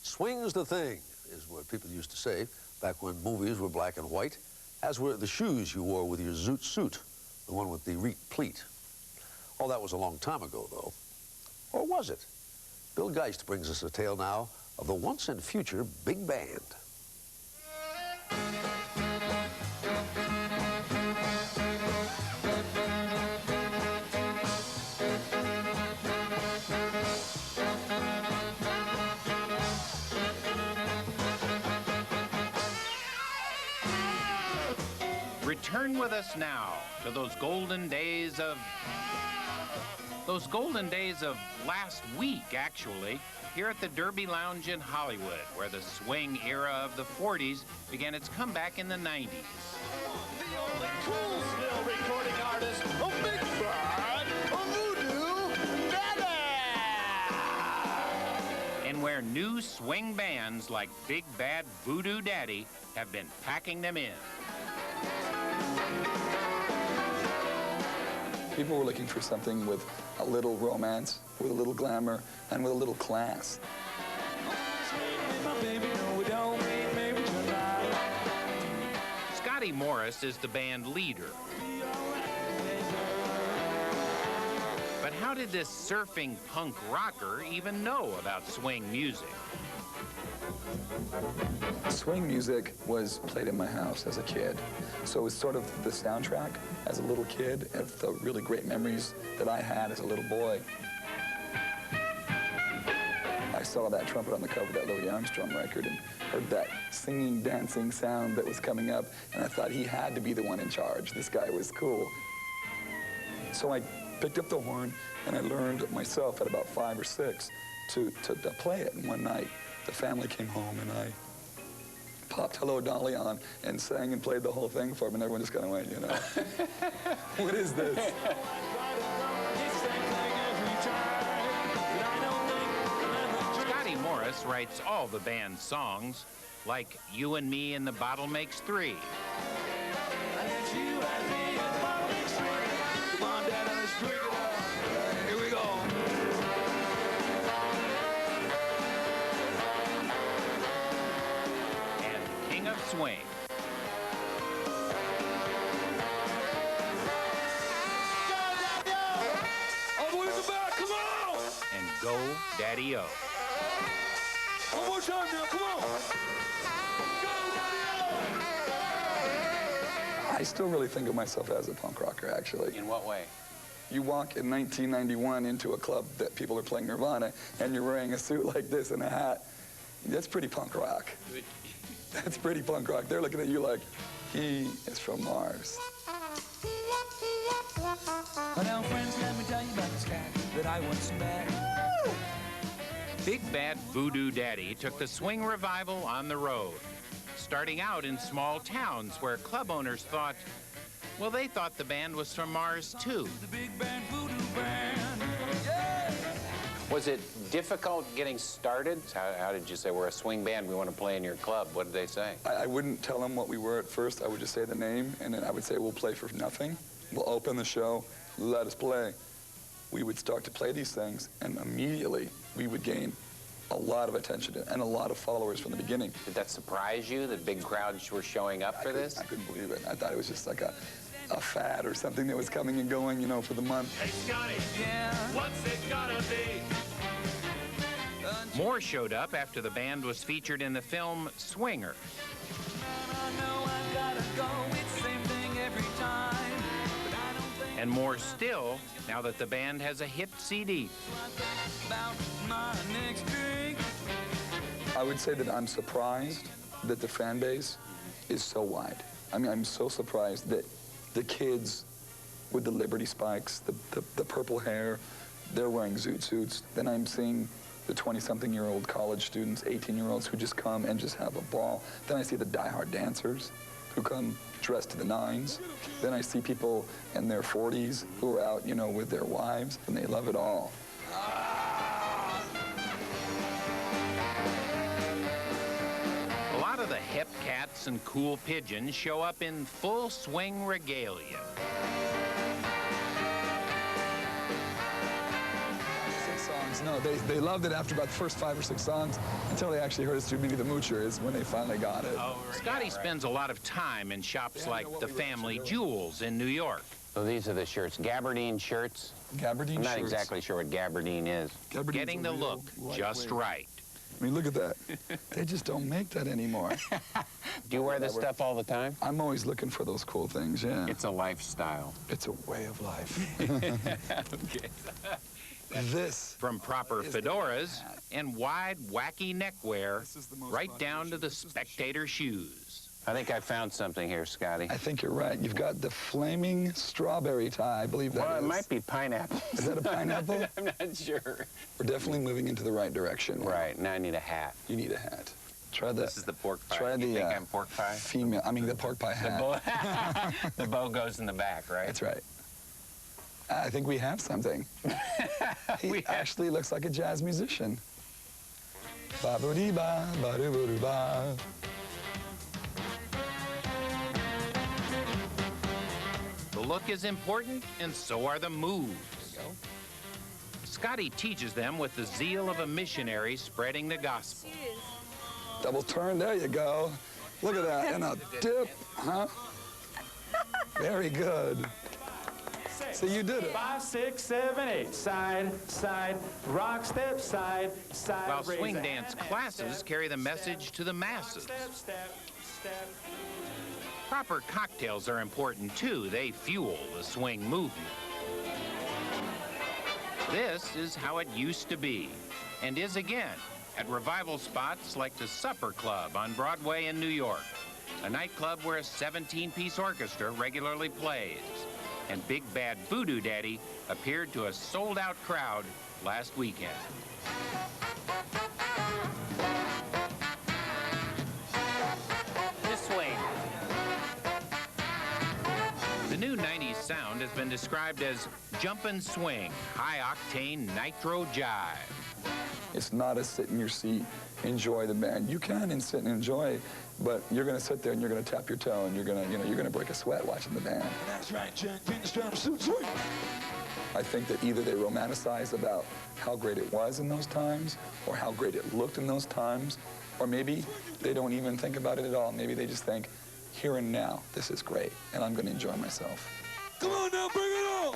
Swing's the thing, is what people used to say back when movies were black and white, as were the shoes you wore with your zoot suit, the one with the reet pleat. All that was a long time ago, though. Or was it? Bill Geist brings us a tale now of the once and future big band. Return with us now to those golden days of last week, actually, here at the Derby Lounge in Hollywood, where the swing era of the 40s began its comeback in the 90s. The only cool still recording artist, a big bad, a Voodoo Daddy! And where new swing bands like Big Bad Voodoo Daddy have been packing them in. People were looking for something with a little romance, with a little glamour, and with a little class. Scotty Morris is the band leader. But how did this surfing punk rocker even know about swing music? Swing music was played in my house as a kid, so it was sort of the soundtrack as a little kid of the really great memories that I had as a little boy. I saw that trumpet on the cover of that Louis Armstrong record and heard that singing, dancing sound that was coming up, and I thought he had to be the one in charge. This guy was cool. So I picked up the horn and I learned myself at about 5 or 6 to play it. And one night, the family came home and I popped Hello Dolly on and sang and played the whole thing for them, and everyone just kind of went, you know, what is this? Scotty Morris writes all the band's songs, like You and Me and the Bottle Makes Three. Here we go. King of Swing. And Go Daddy-O. One more time now, come on! Go Daddy-O! I still really think of myself as a punk rocker, actually. In what way? You walk in 1991 into a club that people are playing Nirvana, and you're wearing a suit like this and a hat. That's pretty punk rock. That's pretty punk rock. They're looking at you like, he is from Mars. Well, now, friends, let me tell you about this guy that I once met. Big Bad Voodoo Daddy took the swing revival on the road, starting out in small towns where club owners thought, well, they thought the band was from Mars, too. The Big Bad Voodoo Band. Yeah. Was it difficult getting started? How did you say, we're a swing band, we want to play in your club? What did they say? I wouldn't tell them what we were at first. I would just say the name, and then I would say, we'll play for nothing. We'll open the show, let us play. We would start to play these things, and immediately we would gain a lot of attention and a lot of followers from the beginning. Did that surprise you, that big crowds were showing up for this? I couldn't believe it. I thought it was just like a fad or something that was coming and going, you know, for the month. Hey, Scotty, Yeah. what's it gonna be? More showed up after the band was featured in the film Swinger. I know I gotta go, it's the same thing every time. But I don't think And more still, now that the band has a hit CD. about my next drink. I would say that I'm surprised that the fan base is so wide. I mean, I'm so surprised that the kids with the Liberty spikes, the purple hair, they're wearing zoot suits. Then I'm seeing the 20-something-year-old college students, 18-year-olds who just come and just have a ball. Then I see the diehard dancers who come dressed to the nines. Then I see people in their 40s who are out, you know, with their wives, and they love it all. A lot of the hip cats and cool pigeons show up in full swing regalia. Sing songs Yes, no, they loved it after about the first 5 or 6 songs until they actually heard us do Maybe the Moocher is when they finally got it. Scotty spends a lot of time in shops like the Family Jewels in New York. So these are the shirts, gabardine shirts. Gabardine I'm not shirts. exactly sure what gabardine is. Gabardine's Getting the a real look just lightweight. right. I mean, look at that. They just don't make that anymore. Do you wear this stuff all the time? I'm always looking for those cool things, yeah. It's a lifestyle. It's a way of life. Okay. This. From proper fedoras and wide, wacky neckwear, This is the most right popular down to the shoe. spectator shoes. I think I found something here, Scotty. I think you're right. You've got the flaming strawberry tie. I believe that Well, is. it might be pineapple. Is that a pineapple? I'm not sure. We're definitely moving into the right direction. now. Right, now I need a hat. You need a hat. Try the. This is the pork pie. Try You the. think I'm pork pie? Female. I mean the pork pie hat. The bow goes in the back, right? That's right. I think we have something. He actually looks like a jazz musician. Ba-bo-dee-ba, ba-do-bo-do-ba. The look is important, and so are the moves. Scotty teaches them with the zeal of a missionary spreading the gospel. Double turn, there you go. Look at that, and a dip, huh? Very good. So you did it. 5, 6, 7, 8. Side, side, rock, step, side, side. While raise swing a dance hand, classes step, carry the step, message to the masses. Step, step, step. Proper cocktails are important too. They fuel the swing movement. This is how it used to be, and is again, at revival spots like the Supper Club on Broadway in New York, a nightclub where a 17-piece orchestra regularly plays. And Big Bad Voodoo Daddy appeared to a sold-out crowd last weekend. This swing. The new 90s sound has been described as jumpin' swing, high-octane nitro jive. It's not a sit in your seat, enjoy the band. You can sit and enjoy, but you're gonna sit there and you're gonna tap your toe and you're gonna break a sweat watching the band. That's right, Jen. I think that either they romanticize about how great it was in those times, or how great it looked in those times, or maybe they don't even think about it at all. Maybe they just think, here and now, this is great, and I'm gonna enjoy myself. Come on now, bring it on!